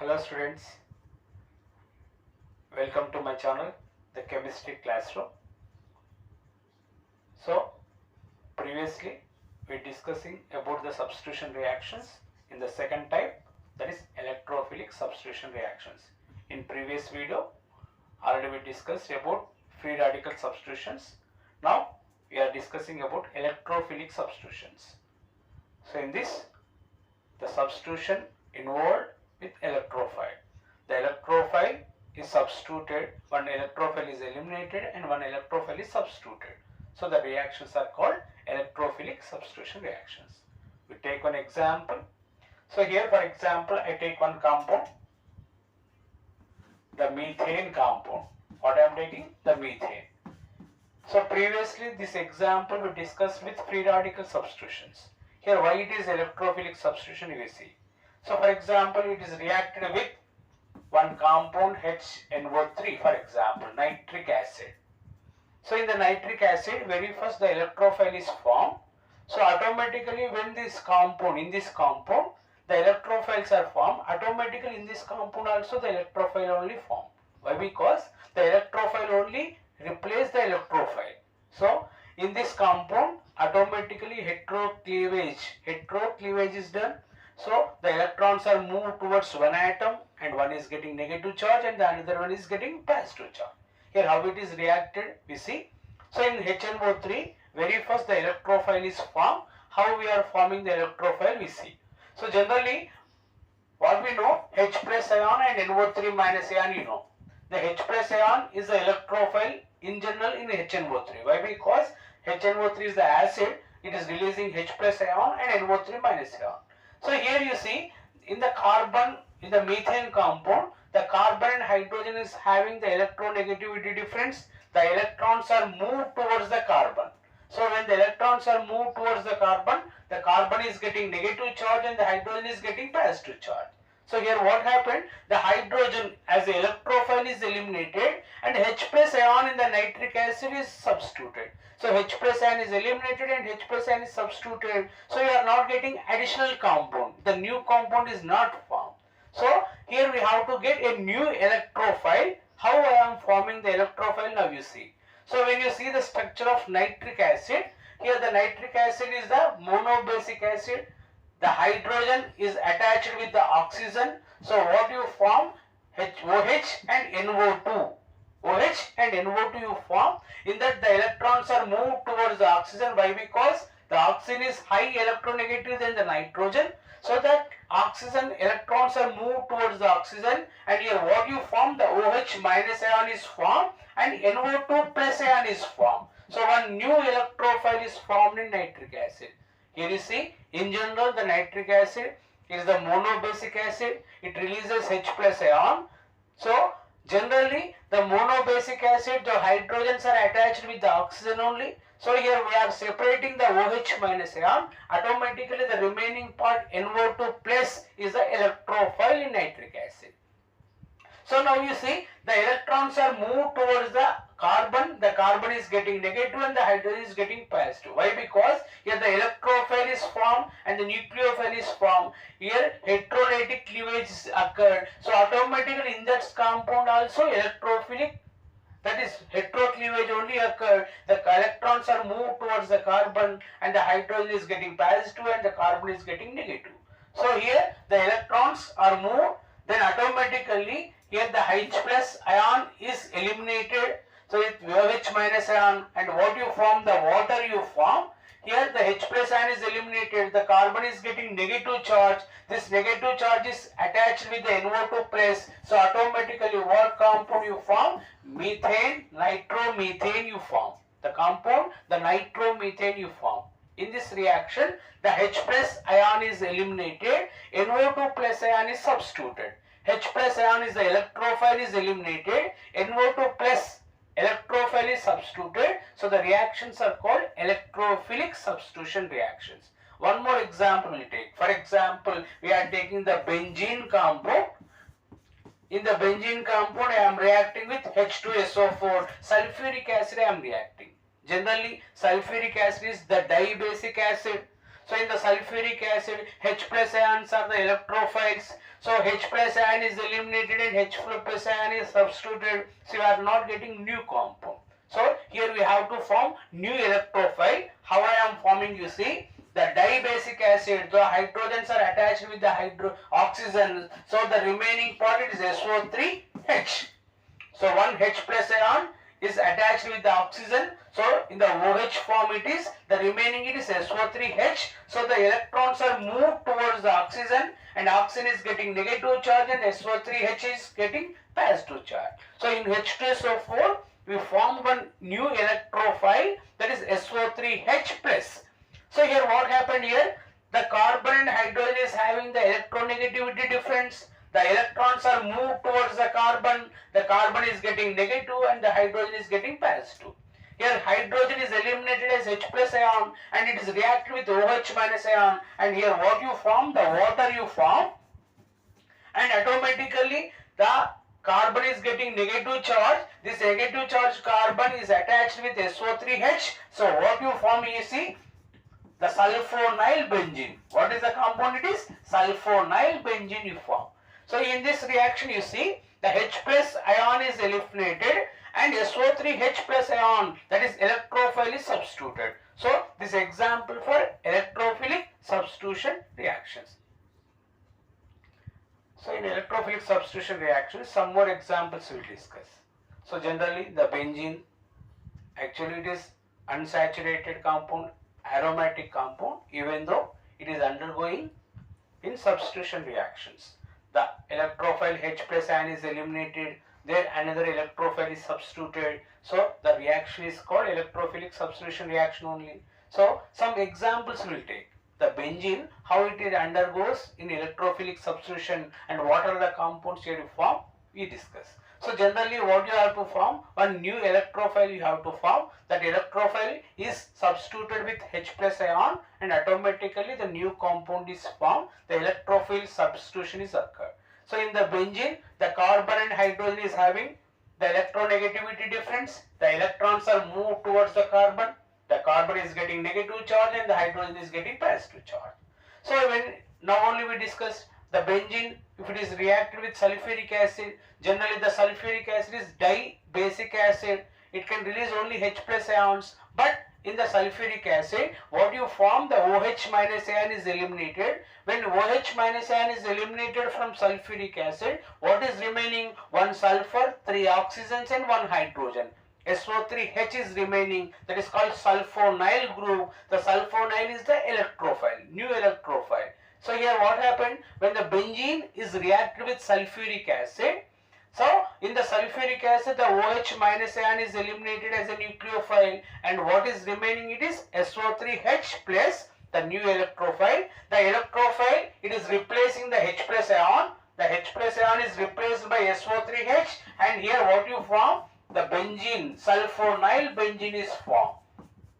Hello students, welcome to my channel, the chemistry classroom. So previously we discussing about the substitution reactions in the second type, that is electrophilic substitution reactions. In previous video already we discussed about free radical substitutions. Now we are discussing about electrophilic substitutions. So in this, the substitution involved with electrophile. The electrophile is substituted, one electrophile is eliminated and one electrophile is substituted. So the reactions are called electrophilic substitution reactions. We take one example. So here for example I take one compound, the methane compound. What I am taking? The methane. So previously this example we discussed with free radical substitutions. Here why it is electrophilic substitution you will see. So for example it is reacted with one compound HNO3, for example nitric acid. So in the nitric acid very first the electrophile is formed. So automatically when this compound, in this compound the electrophiles are formed, automatically in this compound also the electrophile only formed. Why? Because the electrophile only replace the electrophile. So in this compound automatically heterocleavage is done. So the electrons are moved towards one atom and one is getting negative charge and the another one is getting positive charge. Here how it is reacted we see. So in HNO3 very first the electrophile is formed. How we are forming the electrophile we see. So generally what we know, H plus ion and NO3 minus ion you know. The H plus ion is the electrophile in general in HNO3. Why? Because HNO3 is the acid, it is releasing H plus ion and NO3 minus ion. So here you see in the carbon, in the methane compound, the carbon and hydrogen is having the electronegativity difference. The electrons are moved towards the carbon. So when the electrons are moved towards the carbon is getting negative charge and the hydrogen is getting positive charge. So here what happened? The hydrogen as the electrophile is eliminated and H plus ion in the nitric acid is substituted. So H plus ion is eliminated and H plus ion is substituted. So you are not getting additional compound. The new compound is not formed. So here we have to get a new electrophile. How I am forming the electrophile now you see. So when you see the structure of nitric acid, here the nitric acid is the monobasic acid. The hydrogen is attached with the oxygen. So what you form? OH and NO2. OH and NO2 you form. In that the electrons are moved towards the oxygen. Why? Because the oxygen is high electronegative than the nitrogen. So that oxygen electrons are moved towards the oxygen and here what you form? The OH minus ion is formed and NO2 plus ion is formed. So one new electrophile is formed in nitric acid. Here you see, in general the nitric acid is the monobasic acid. It releases H plus ion. So generally the monobasic acid, the hydrogens are attached with the oxygen only. So here we are separating the OH minus ion. Automatically the remaining part NO2 plus is the electrophile in nitric acid. So now you see the electrons are moved towards the carbon is getting negative and the hydrogen is getting positive. Why? Because here the electrophile is formed and the nucleophile is formed. Here heterolytic cleavage occurred. So automatically in that compound also electrophilic, that is heterocleavage only occurred. The electrons are moved towards the carbon and the hydrogen is getting positive and the carbon is getting negative. So here the electrons are moved, then automatically here the H plus ion is eliminated. So with OH minus ion and what you form? The water you form. Here the H plus ion is eliminated. The carbon is getting negative charge. This negative charge is attached with the NO2 plus. So automatically what compound you form? Methane, nitromethane you form. The compound, the nitromethane you form. In this reaction, the H plus ion is eliminated. NO2 plus ion is substituted. H plus ion is the electrophile is eliminated. NO2 plus electrophile is substituted. So the reactions are called electrophilic substitution reactions. One more example we take. For example, we are taking the benzene compound. In the benzene compound, I am reacting with H2SO4. Sulfuric acid I am reacting. Generally, sulfuric acid is the dibasic acid. So in the sulfuric acid, H plus ions are the electrophiles. So H plus ion is eliminated and H plus ion is substituted. So you are not getting new compound. So here we have to form new electrophile. How I am forming, you see, the dibasic acid, the hydrogens are attached with the oxygen. So the remaining part is SO3H. So one H plus ion is attached with the oxygen. So in the OH form it is, the remaining it is SO3H. So the electrons are moved towards the oxygen and oxygen is getting negative charge and SO3H is getting positive charge. So in H2SO4 we form one new electrophile, that is SO3H plus. So here what happened here? The carbon and hydrogen is having the electronegativity difference. The electrons are moved towards the carbon is getting negative and the hydrogen is getting positive. Here hydrogen is eliminated as H plus ion and it is reacted with OH minus ion, and here what you form? The water you form, and automatically the carbon is getting negative charge. This negative charge carbon is attached with SO3H. So what you form, you see, the sulfonyl benzene. What is the compound? It is sulfonyl benzene you form. So in this reaction you see the H plus ion is eliminated and SO3H plus ion, that is electrophile, is substituted. So this example for electrophilic substitution reactions. So in electrophilic substitution reactions, some more examples we will discuss. So generally the benzene, actually it is unsaturated compound, aromatic compound, even though it is undergoing in substitution reactions. The electrophile H plus ion is eliminated, there another electrophile is substituted. So the reaction is called electrophilic substitution reaction only. So some examples we will take. The benzene, how it undergoes in electrophilic substitution and what are the compounds here to form, we discuss. So generally what you have to form, one new electrophile you have to form. That electrophile is substituted with H plus ion and automatically the new compound is formed. The electrophile substitution is occurred. So in the benzene, the carbon and hydrogen is having the electronegativity difference. The electrons are moved towards the carbon is getting negative charge and the hydrogen is getting positive charge. So when now only we discussed the benzene, if it is reacted with sulfuric acid, generally the sulfuric acid is dibasic acid. It can release only H plus ions, but in the sulfuric acid, what you form, the OH minus ion is eliminated. When OH minus ion is eliminated from sulfuric acid, what is remaining? One sulfur, 3 oxygens and 1 hydrogen. SO3H is remaining, that is called sulfonyl group. The sulfonyl is the electrophile, new electrophile. So here what happened? When the benzene is reacted with sulfuric acid, so in the sulfuric acid the OH minus ion is eliminated as a nucleophile and what is remaining, it is SO3H plus the new electrophile. The electrophile, it is replacing the H plus ion. The H plus ion is replaced by SO3H and here what you form? The benzene, sulfonyl benzene is formed.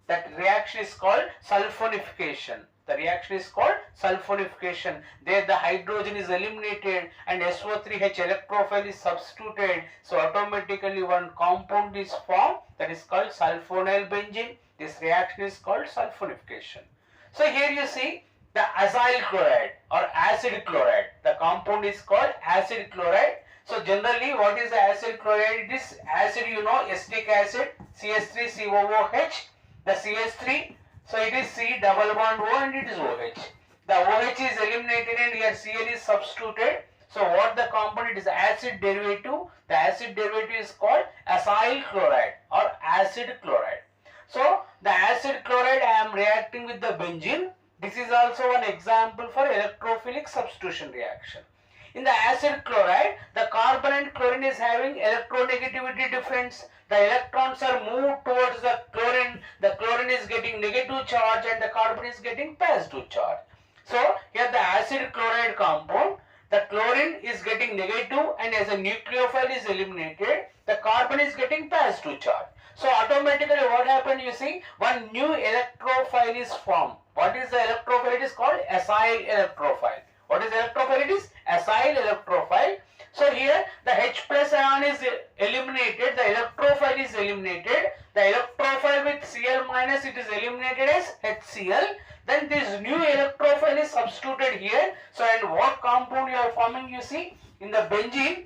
That reaction is called sulfonification. The reaction is called sulfonification. There the hydrogen is eliminated and SO3H electrophile is substituted. So automatically one compound is formed, that is called sulfonyl benzene. This reaction is called sulfonification. So here you see the acyl chloride or acid chloride. The compound is called acid chloride. So generally what is the acid chloride? It is acid, you know, acetic acid, CH3COOH. The CH3, so it is C double bond O and it is OH. The OH is eliminated and here Cl is substituted. So what the compound? It is acid derivative. The acid derivative is called acyl chloride or acid chloride. So the acid chloride I am reacting with the benzene. This is also an example for electrophilic substitution reaction. In the acid chloride, the carbon and chlorine is having electronegativity difference. The electrons are moved towards the chlorine is getting negative charge and the carbon is getting positive charge. So here the acid chloride compound, the chlorine is getting negative and as a nucleophile is eliminated, the carbon is getting positive charge. So automatically what happened, you see, one new electrophile is formed. What is the electrophile? It is called acyl electrophile. What is electrophile? It is acyl electrophile. So here the H plus ion is eliminated, the electrophile is eliminated. The electrophile with Cl minus, it is eliminated as HCl. The then this new electrophile is substituted here. So and what compound you are forming, you see in the benzene,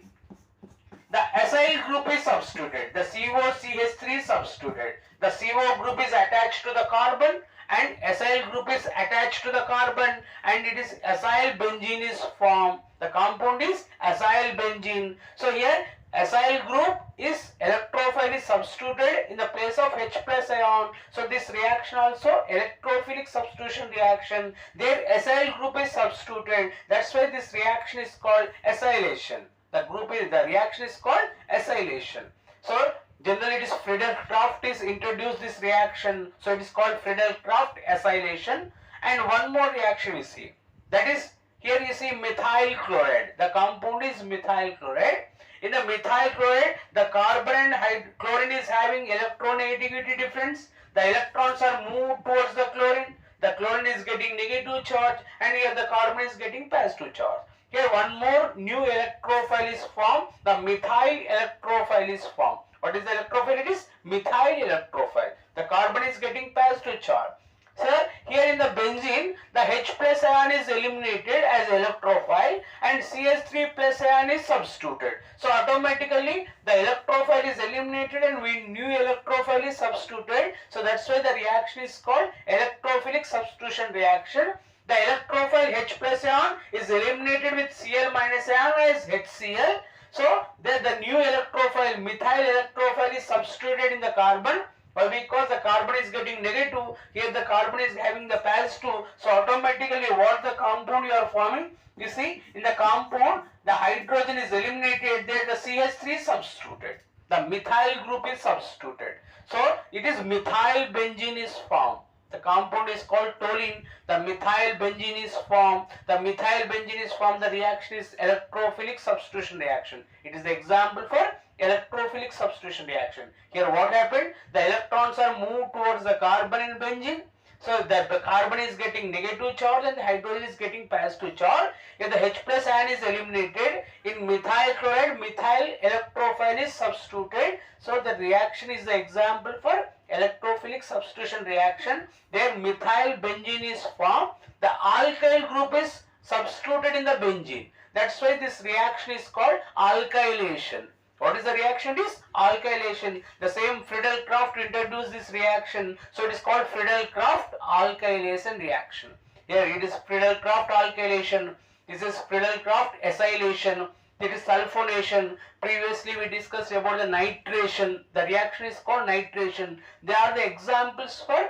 the acyl group is substituted, the COCH3 is substituted, the CO group is attached to the carbon and acyl group is attached to the carbon and it is acyl benzene is formed. The compound is acyl benzene. So here acyl group is electrophile is substituted in the place of H plus ion. So this reaction also electrophilic substitution reaction. There acyl group is substituted. That's why this reaction is called acylation. The reaction is called acylation. So generally it is Friedel-Crafts is introduced this reaction. So it is called Friedel-Crafts acylation. And one more reaction we see. That is here you see methyl chloride. The compound is methyl chloride. In the methyl chloride, the carbon and chlorine is having electronegativity difference. The electrons are moved towards the chlorine. The chlorine is getting negative charge and here the carbon is getting positive charge. Here one more new electrophile is formed. The methyl electrophile is formed. What is the electrophile? It is methyl electrophile. The carbon is getting positive charge. Sir, here in the benzene, the H plus ion is eliminated as electrophile and CH3 plus ion is substituted. So automatically the electrophile is eliminated and new electrophile is substituted. So that's why the reaction is called electrophilic substitution reaction. The electrophile H plus ion is eliminated with Cl minus ion as HCl. So then the new electrophile, methyl electrophile is substituted in the carbon. Well, because the carbon is getting negative, here the carbon is having the positive. So automatically what the compound you are forming? You see in the compound the hydrogen is eliminated, there the CH3 is substituted. The methyl group is substituted. So it is methyl benzene is formed. The compound is called toluene. The methyl benzene is formed. The methyl benzene is formed. The reaction is electrophilic substitution reaction. It is the example for electrophilic substitution reaction. Here what happened? The electrons are moved towards the carbon in benzene. So the carbon is getting negative charge and the hydrogen is getting positive charge. Here the H plus ion is eliminated. In methyl chloride, methyl electrophile is substituted. So the reaction is the example for electrophilic substitution reaction. There methyl benzene is formed. The alkyl group is substituted in the benzene. That's why this reaction is called alkylation. What is the reaction? It is alkylation. The same Friedel-Crafts introduced this reaction. So it is called Friedel-Crafts alkylation reaction. Here it is Friedel-Crafts alkylation. This is Friedel-Crafts acylation. It is sulfonation. Previously we discussed about the nitration. The reaction is called nitration. They are the examples for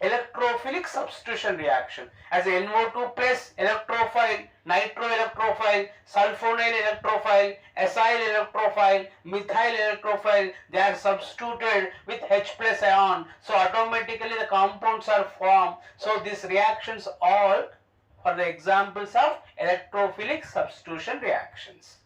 electrophilic substitution reaction. As a NO2 plus electrophile, nitroelectrophile, sulfonyl electrophile, acyl electrophile, methyl electrophile, they are substituted with H plus ion. So automatically the compounds are formed. So these reactions all are the examples of electrophilic substitution reactions.